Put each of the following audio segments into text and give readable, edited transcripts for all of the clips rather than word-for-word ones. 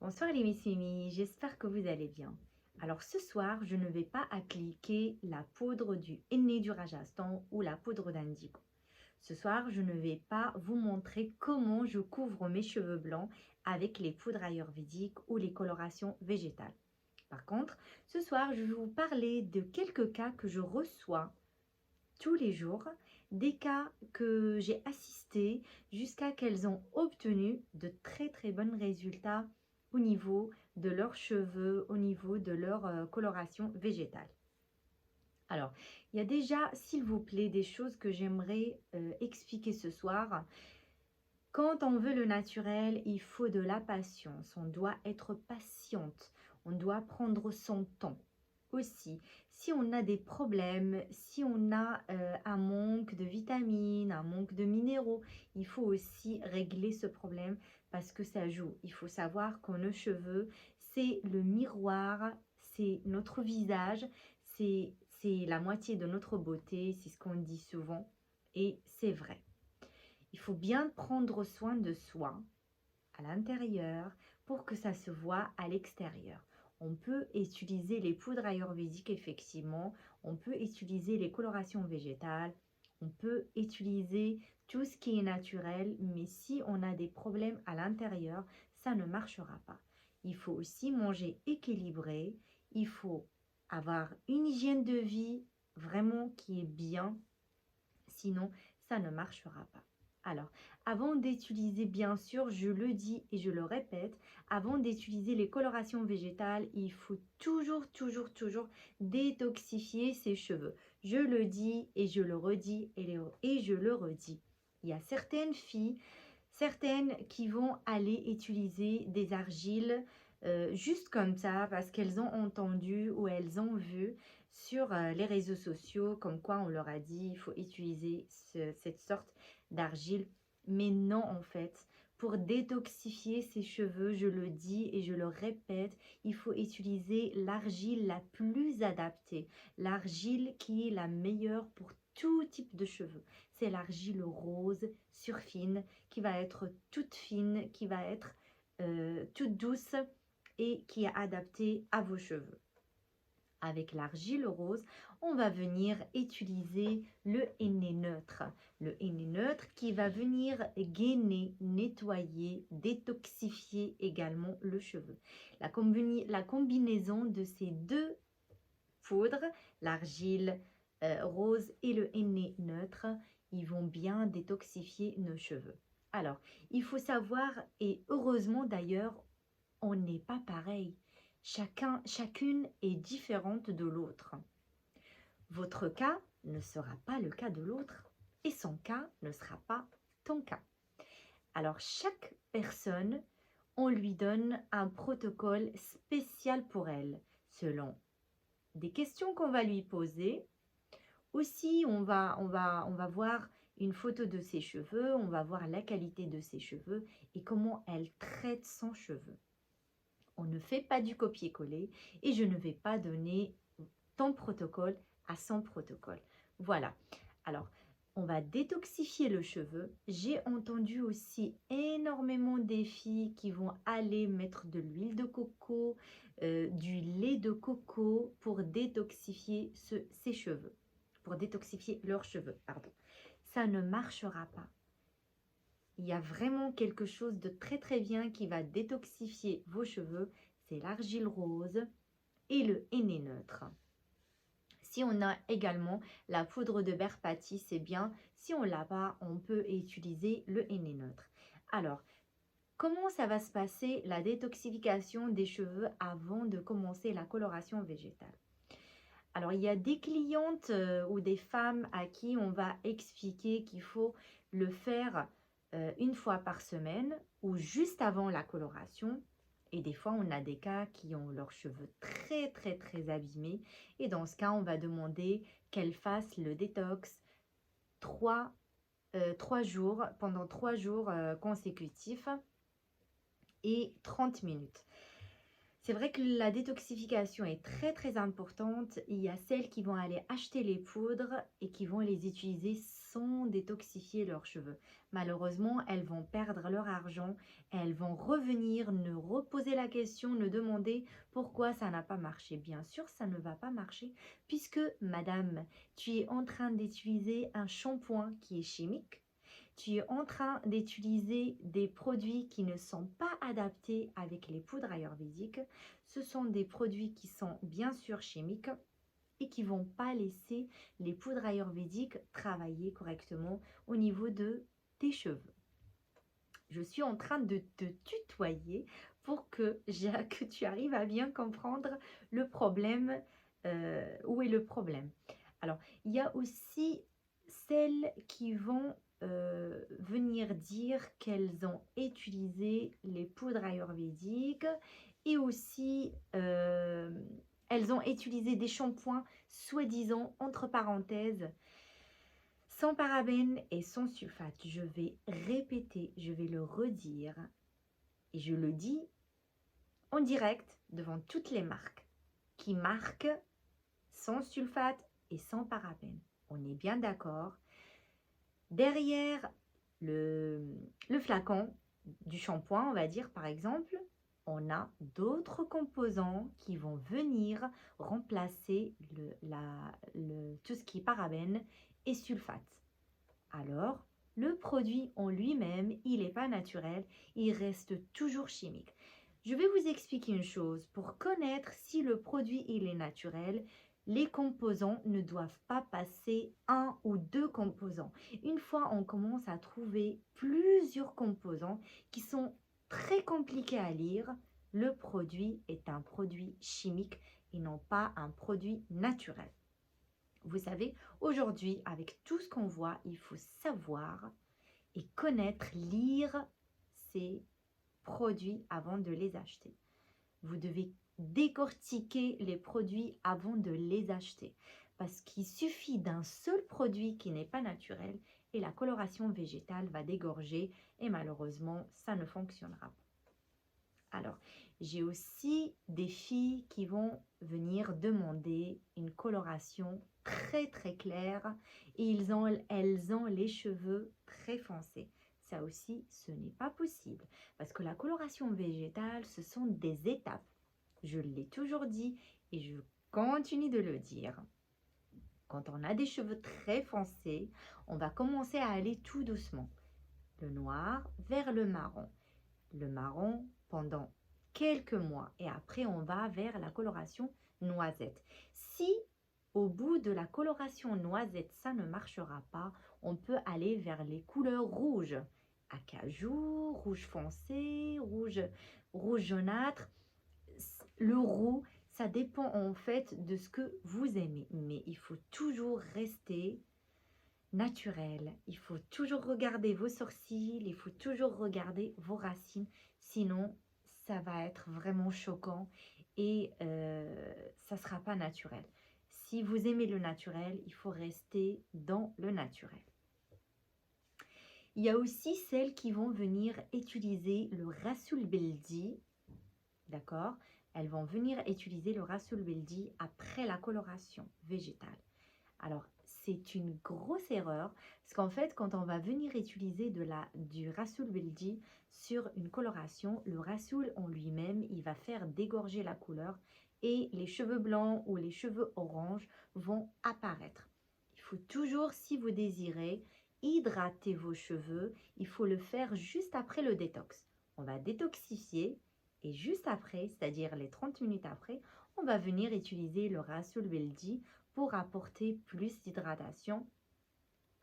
Bonsoir les Missimi, j'espère que vous allez bien. Alors ce soir, je ne vais pas appliquer la poudre du henné du Rajasthan ou la poudre d'indigo. Ce soir, je ne vais pas vous montrer comment je couvre mes cheveux blancs avec les poudres ayurvédiques ou les colorations végétales. Par contre, ce soir, je vais vous parler de quelques cas que je reçois tous les jours, des cas que j'ai assistés jusqu'à qu'elles ont obtenu de très bons résultats au niveau de leurs cheveux, au niveau de leur coloration végétale. Alors, il y a déjà, s'il vous plaît, des choses que j'aimerais expliquer ce soir. Quand on veut le naturel, il faut de la patience. On doit être patiente. On doit prendre son temps. Aussi, si on a des problèmes, si on a un manque de vitamines, un manque de minéraux, il faut aussi régler ce problème parce que ça joue. Il faut savoir que nos cheveux, c'est le miroir, c'est notre visage, c'est la moitié de notre beauté, c'est ce qu'on dit souvent et c'est vrai. Il faut bien prendre soin de soi à l'intérieur pour que ça se voit à l'extérieur. On peut utiliser les poudres ayurvédiques effectivement, on peut utiliser les colorations végétales, on peut utiliser tout ce qui est naturel, mais si on a des problèmes à l'intérieur, ça ne marchera pas. Il faut aussi manger équilibré, il faut avoir une hygiène de vie vraiment qui est bien, sinon ça ne marchera pas. Alors, avant d'utiliser, bien sûr, je le dis et je le répète, avant d'utiliser les colorations végétales, il faut toujours détoxifier ses cheveux. Je le dis et je le redis et je le redis. Il y a certaines filles, certaines qui vont aller utiliser des argiles juste comme ça parce qu'elles ont entendu ou elles ont vu sur les réseaux sociaux comme quoi on leur a dit il faut utiliser cette sorte d'argile. Mais non, en fait, pour détoxifier ses cheveux, je le dis et je le répète, il faut utiliser l'argile la plus adaptée, l'argile qui est la meilleure pour tout type de cheveux. C'est l'argile rose surfine qui va être toute fine, qui va être toute douce et qui est adaptée à vos cheveux. Avec l'argile rose, on va venir utiliser le henné neutre. Le henné neutre qui va venir gainer, nettoyer, détoxifier également le cheveu. La combinaison de ces deux poudres, l'argile rose et le henné neutre, ils vont bien détoxifier nos cheveux. Alors, il faut savoir, et heureusement d'ailleurs, on n'est pas pareil. Chacune est différente de l'autre. Votre cas ne sera pas le cas de l'autre et son cas ne sera pas ton cas. Alors, chaque personne, on lui donne un protocole spécial pour elle, selon des questions qu'on va lui poser. Aussi, on va voir une photo de ses cheveux, on va voir la qualité de ses cheveux et comment elle traite son cheveu. On ne fait pas du copier-coller et je ne vais pas donner ton protocole à son protocole. Voilà. Alors, on va détoxifier le cheveu. J'ai entendu aussi énormément des filles qui vont aller mettre de l'huile de coco, du lait de coco pour détoxifier ses cheveux, pour détoxifier leurs cheveux, pardon. Ça ne marchera pas. Il y a vraiment quelque chose de très bien qui va détoxifier vos cheveux, c'est l'argile rose et le henné neutre. Si on a également la poudre de berre pâtis, c'est bien. Si on l'a pas, on peut utiliser le henné neutre. Alors, comment ça va se passer la détoxification des cheveux avant de commencer la coloration végétale? Alors, il y a des clientes ou des femmes à qui on va expliquer qu'il faut le faire une fois par semaine ou juste avant la coloration. Et des fois, on a des cas qui ont leurs cheveux très abîmés. Et dans ce cas, on va demander qu'elles fassent le détox 3 jours, pendant 3 jours consécutifs et 30 minutes. C'est vrai que la détoxification est très très importante. Il y a celles qui vont aller acheter les poudres et qui vont les utiliser sans détoxifier leurs cheveux. Malheureusement, elles vont perdre leur argent, elles vont revenir, ne reposer la question, ne demander pourquoi ça n'a pas marché. Bien sûr, ça ne va pas marcher puisque, madame, tu es en train d'utiliser un shampoing qui est chimique. Tu es en train d'utiliser des produits qui ne sont pas adaptés avec les poudres ayurvédiques. Ce sont des produits qui sont bien sûr chimiques et qui ne vont pas laisser les poudres ayurvédiques travailler correctement au niveau de tes cheveux. Je suis en train de te tutoyer pour que tu arrives à bien comprendre le problème. Où est le problème? Alors, il y a aussi celles qui vont venir dire qu'elles ont utilisé les poudres ayurvédiques et aussi elles ont utilisé des shampoings soi-disant entre parenthèses sans parabènes et sans sulfate. Je vais répéter, je vais le redire et je le dis en direct devant toutes les marques qui marquent sans sulfate et sans parabènes. On est bien d'accord. Derrière le flacon du shampoing, on va dire par exemple, on a d'autres composants qui vont venir remplacer tout ce qui est parabènes et sulfate. Alors, le produit en lui-même, il n'est pas naturel, il reste toujours chimique. Je vais vous expliquer une chose. Pour connaître si le produit il est naturel, les composants ne doivent pas passer un ou deux composants. Une fois on commence à trouver plusieurs composants qui sont très compliqués à lire, le produit est un produit chimique et non pas un produit naturel. Vous savez, aujourd'hui, avec tout ce qu'on voit, il faut savoir et connaître, lire ces produits avant de les acheter. Vous devez décortiquer les produits avant de les acheter parce qu'il suffit d'un seul produit qui n'est pas naturel et la coloration végétale va dégorger et malheureusement, ça ne fonctionnera pas. Alors, j'ai aussi des filles qui vont venir demander une coloration très très claire et elles ont les cheveux très foncés. Ça aussi, ce n'est pas possible parce que la coloration végétale, ce sont des étapes. Je l'ai toujours dit et je continue de le dire. Quand on a des cheveux très foncés, on va commencer à aller tout doucement. Le noir vers le marron. Le marron pendant quelques mois et après on va vers la coloration noisette. Si au bout de la coloration noisette ça ne marchera pas, on peut aller vers les couleurs rouges, acajou, rouge foncé, rouge jaunâtre. Le roux, ça dépend en fait de ce que vous aimez, mais il faut toujours rester naturel. Il faut toujours regarder vos sourcils, il faut toujours regarder vos racines, sinon ça va être vraiment choquant et ça ne sera pas naturel. Si vous aimez le naturel, il faut rester dans le naturel. Il y a aussi celles qui vont venir utiliser le Rasoul Beldi, d'accord? Elles vont venir utiliser le Rasoul Beldi après la coloration végétale. Alors, c'est une grosse erreur parce qu'en fait, quand on va venir utiliser du Rasoul Beldi sur une coloration, le Rasoul en lui-même, il va faire dégorger la couleur et les cheveux blancs ou les cheveux orange vont apparaître. Il faut toujours, si vous désirez, hydrater vos cheveux. Il faut le faire juste après le détox. On va détoxifier et juste après, c'est-à-dire les 30 minutes après, on va venir utiliser le Rasoul Beldi pour apporter plus d'hydratation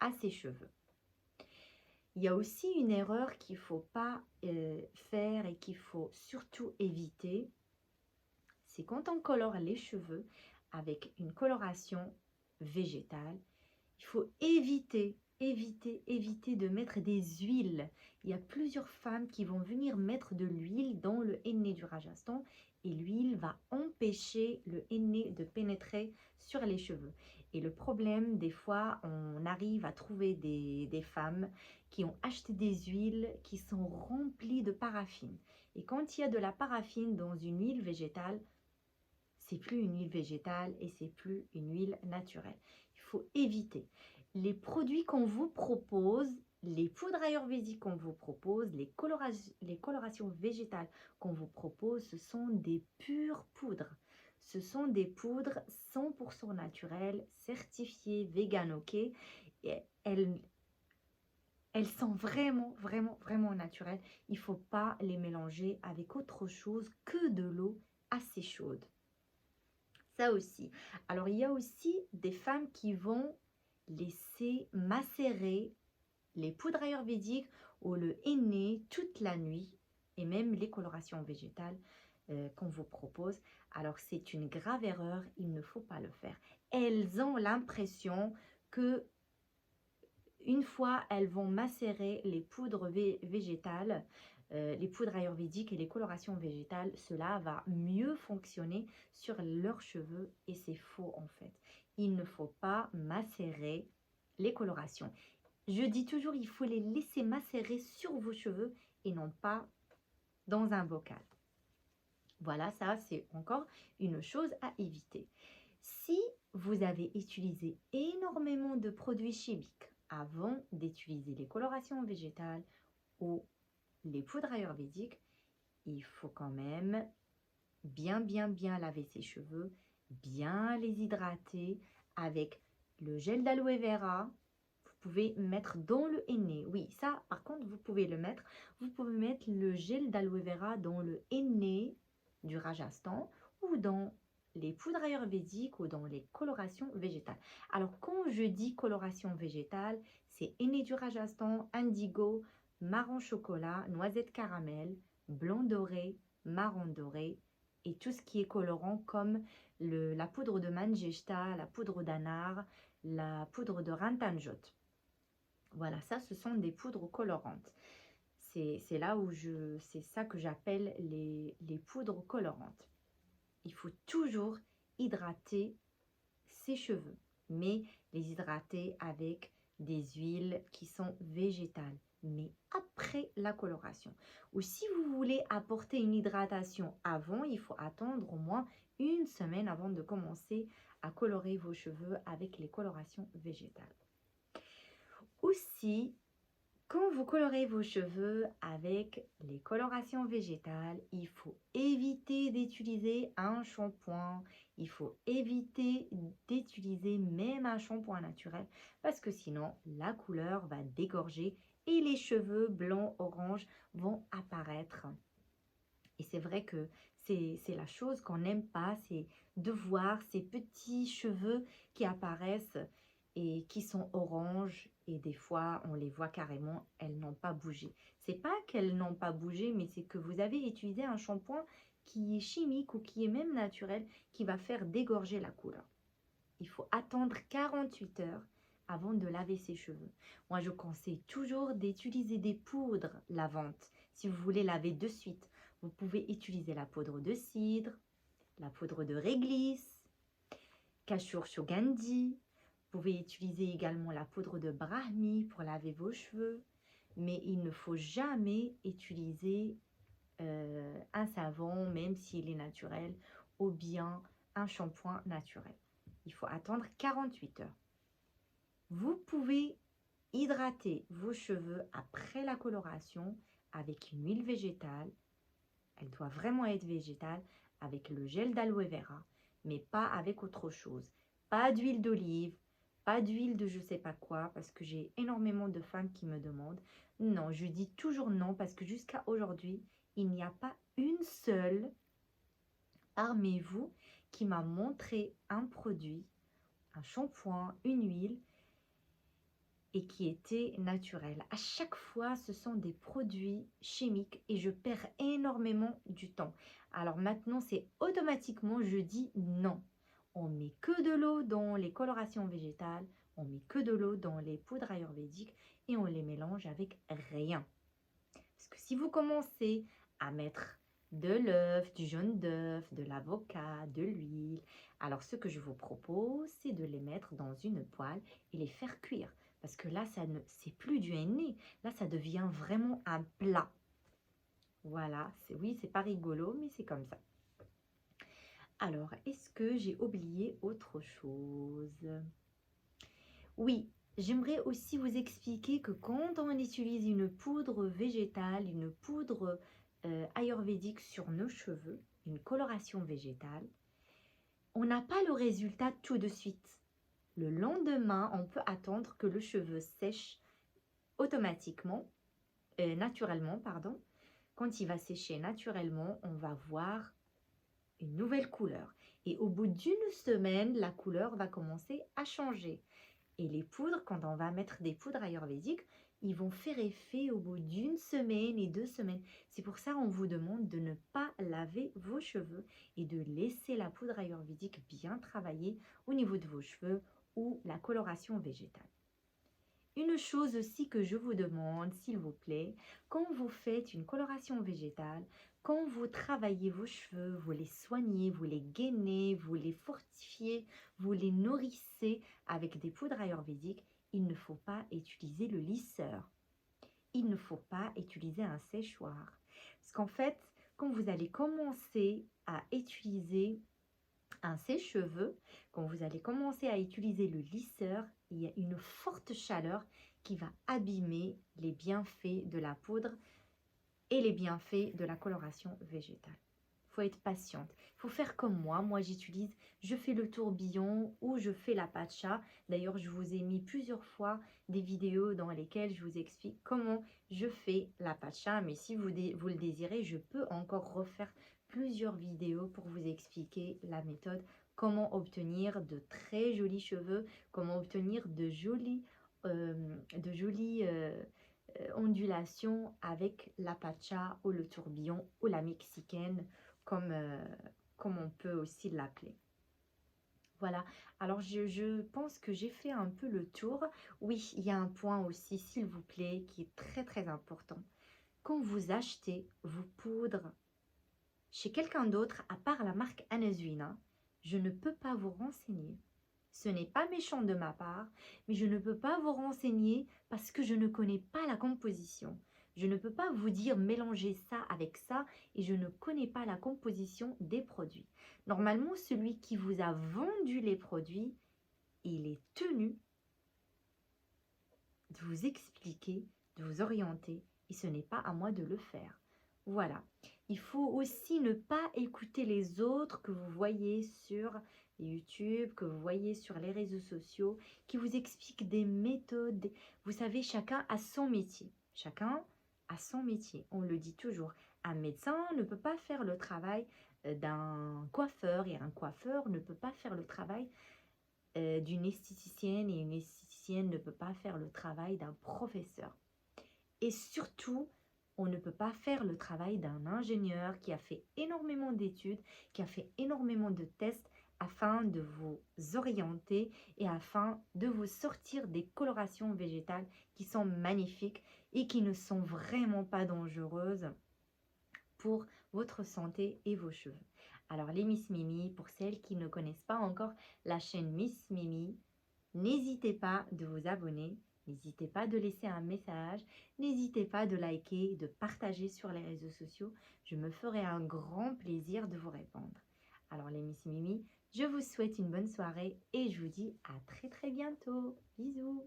à ses cheveux. Il y a aussi une erreur qu'il ne faut pas faire et qu'il faut surtout éviter, c'est quand on colore les cheveux avec une coloration végétale, il faut éviter de mettre des huiles. Il y a plusieurs femmes qui vont venir mettre de l'huile dans le henné du Rajasthan et l'huile va empêcher le henné de pénétrer sur les cheveux. Et le problème, des fois, on arrive à trouver des femmes qui ont acheté des huiles qui sont remplies de paraffine. Et quand il y a de la paraffine dans une huile végétale, c'est plus une huile végétale et c'est plus une huile naturelle. Il faut éviter. Les produits qu'on vous propose, les poudres ayurvédiques qu'on vous propose, les colorations végétales qu'on vous propose, ce sont des pures poudres. Ce sont des poudres 100% naturelles, certifiées, vegan, ok. Et elles sont vraiment, vraiment, vraiment naturelles. Il ne faut pas les mélanger avec autre chose que de l'eau assez chaude. Ça aussi. Alors, il y a aussi des femmes qui vont laisser macérer les poudres ayurvédiques ou le henné toute la nuit et même les colorations végétales qu'on vous propose. Alors, c'est une grave erreur. Il ne faut pas le faire. Elles ont l'impression que une fois elles vont macérer les poudres végétales, les poudres ayurvédiques et les colorations végétales, cela va mieux fonctionner sur leurs cheveux et c'est faux en fait. Il ne faut pas macérer les colorations. Je dis toujours, il faut les laisser macérer sur vos cheveux et non pas dans un bocal. Voilà, ça c'est encore une chose à éviter. Si vous avez utilisé énormément de produits chimiques avant d'utiliser les colorations végétales ou les poudres ayurvédiques, il faut quand même bien laver ses cheveux, bien les hydrater avec le gel d'aloe vera. Vous pouvez mettre dans le henné. Oui, ça, par contre, vous pouvez le mettre. Vous pouvez mettre le gel d'aloe vera dans le henné du Rajasthan ou dans les poudres ayurvédiques ou dans les colorations végétales. Alors, quand je dis coloration végétale, c'est henné du Rajasthan, indigo, marron chocolat, noisette caramel, blanc doré, marron doré et tout ce qui est colorant comme la poudre de manjeshta, la poudre d'anar, la poudre de rantanjot. Voilà, ça, ce sont des poudres colorantes. C'est là où c'est ça que j'appelle les poudres colorantes. Il faut toujours hydrater ses cheveux, mais les hydrater avec des huiles qui sont végétales, mais après la coloration. Ou si vous voulez apporter une hydratation avant, il faut attendre au moins une semaine avant de commencer à colorer vos cheveux avec les colorations végétales. Aussi, quand vous colorez vos cheveux avec les colorations végétales, il faut éviter d'utiliser un shampoing. Il faut éviter d'utiliser même un shampoing naturel parce que sinon la couleur va dégorger et les cheveux blancs, orange vont apparaître. Et c'est vrai que c'est la chose qu'on n'aime pas, c'est de voir ces petits cheveux qui apparaissent et qui sont oranges et des fois on les voit carrément, elles n'ont pas bougé. C'est pas qu'elles n'ont pas bougé, mais c'est que vous avez utilisé un shampoing qui est chimique ou qui est même naturel, qui va faire dégorger la couleur. Il faut attendre 48 heures avant de laver ses cheveux. Moi, je conseille toujours d'utiliser des poudres lavantes. Si vous voulez laver de suite, vous pouvez utiliser la poudre de cidre, la poudre de réglisse, Kashur Shogandhi. Vous pouvez utiliser également la poudre de Brahmi pour laver vos cheveux. Mais il ne faut jamais utiliser un savon, même s'il est naturel, ou bien un shampoing naturel. Il faut attendre 48 heures. Vous pouvez hydrater vos cheveux après la coloration avec une huile végétale. Elle doit vraiment être végétale avec le gel d'aloe vera, mais pas avec autre chose. Pas d'huile d'olive, pas d'huile de je sais pas quoi, parce que j'ai énormément de femmes qui me demandent. Non, je dis toujours non, parce que jusqu'à aujourd'hui, il n'y a pas une seule parmi vous qui m'a montré un produit, un shampoing, une huile, et qui était naturel. À chaque fois, ce sont des produits chimiques et je perds énormément du temps. Alors maintenant, c'est automatiquement, je dis non. On met que de l'eau dans les colorations végétales, on met que de l'eau dans les poudres ayurvédiques et on les mélange avec rien. Parce que si vous commencez à mettre de l'œuf, du jaune d'œuf, de l'avocat, de l'huile, alors ce que je vous propose, c'est de les mettre dans une poêle et les faire cuire. Parce que là, c'est plus du henné. Là, ça devient vraiment un plat. Voilà, oui, c'est pas rigolo, mais c'est comme ça. Alors, est-ce que j'ai oublié autre chose? Oui, j'aimerais aussi vous expliquer que quand on utilise une poudre végétale, une poudre ayurvédique sur nos cheveux, une coloration végétale, on n'a pas le résultat tout de suite. Le lendemain, on peut attendre que le cheveu sèche automatiquement, naturellement, pardon. Quand il va sécher naturellement, on va voir une nouvelle couleur. Et au bout d'une semaine, la couleur va commencer à changer. Et les poudres, quand on va mettre des poudres ayurvédiques, ils vont faire effet au bout d'une semaine et 2 semaines. C'est pour ça qu'on vous demande de ne pas laver vos cheveux et de laisser la poudre ayurvédique bien travailler au niveau de vos cheveux ou la coloration végétale. Une chose aussi que je vous demande, s'il vous plaît, quand vous faites une coloration végétale, quand vous travaillez vos cheveux, vous les soignez, vous les gainez, vous les fortifiez, vous les nourrissez avec des poudres ayurvédiques, il ne faut pas utiliser le lisseur. Il ne faut pas utiliser un séchoir. Parce qu'en fait, quand vous allez commencer à utiliser un sèche-cheveux, quand vous allez commencer à utiliser le lisseur, il y a une forte chaleur qui va abîmer les bienfaits de la poudre et les bienfaits de la coloration végétale. Il faut être patiente. Il faut faire comme moi. Moi, je fais le tourbillon ou je fais la pacha. D'ailleurs, je vous ai mis plusieurs fois des vidéos dans lesquelles je vous explique comment je fais la pacha. Mais si vous le désirez, je peux encore refaire plusieurs vidéos pour vous expliquer la méthode, comment obtenir de très jolis cheveux, comment obtenir de jolis ondulation avec la pacha ou le tourbillon ou la mexicaine comme, comme on peut aussi l'appeler. Voilà, alors je pense que j'ai fait un peu le tour. Oui, il y a un point aussi, s'il vous plaît, qui est très très important. Quand vous achetez vos poudres chez quelqu'un d'autre, à part la marque Anasuina, je ne peux pas vous renseigner. Ce n'est pas méchant de ma part, mais je ne peux pas vous renseigner parce que je ne connais pas la composition. Je ne peux pas vous dire mélanger ça avec ça et je ne connais pas la composition des produits. Normalement, celui qui vous a vendu les produits, il est tenu de vous expliquer, de vous orienter et ce n'est pas à moi de le faire. Voilà. Il faut aussi ne pas écouter les autres que vous voyez sur YouTube, que vous voyez sur les réseaux sociaux, qui vous expliquent des méthodes. Vous savez, chacun a son métier. Chacun a son métier. On le dit toujours. Un médecin ne peut pas faire le travail d'un coiffeur et un coiffeur ne peut pas faire le travail d'une esthéticienne et une esthéticienne ne peut pas faire le travail d'un professeur. Et surtout, on ne peut pas faire le travail d'un ingénieur qui a fait énormément d'études, qui a fait énormément de tests afin de vous orienter et afin de vous sortir des colorations végétales qui sont magnifiques et qui ne sont vraiment pas dangereuses pour votre santé et vos cheveux. Alors les Miss Mimi, pour celles qui ne connaissent pas encore la chaîne Miss Mimi, n'hésitez pas de vous abonner, n'hésitez pas de laisser un message, n'hésitez pas de liker, de partager sur les réseaux sociaux. Je me ferai un grand plaisir de vous répondre. Alors les Miss Mimi, je vous souhaite une bonne soirée et je vous dis à très très bientôt. Bisous.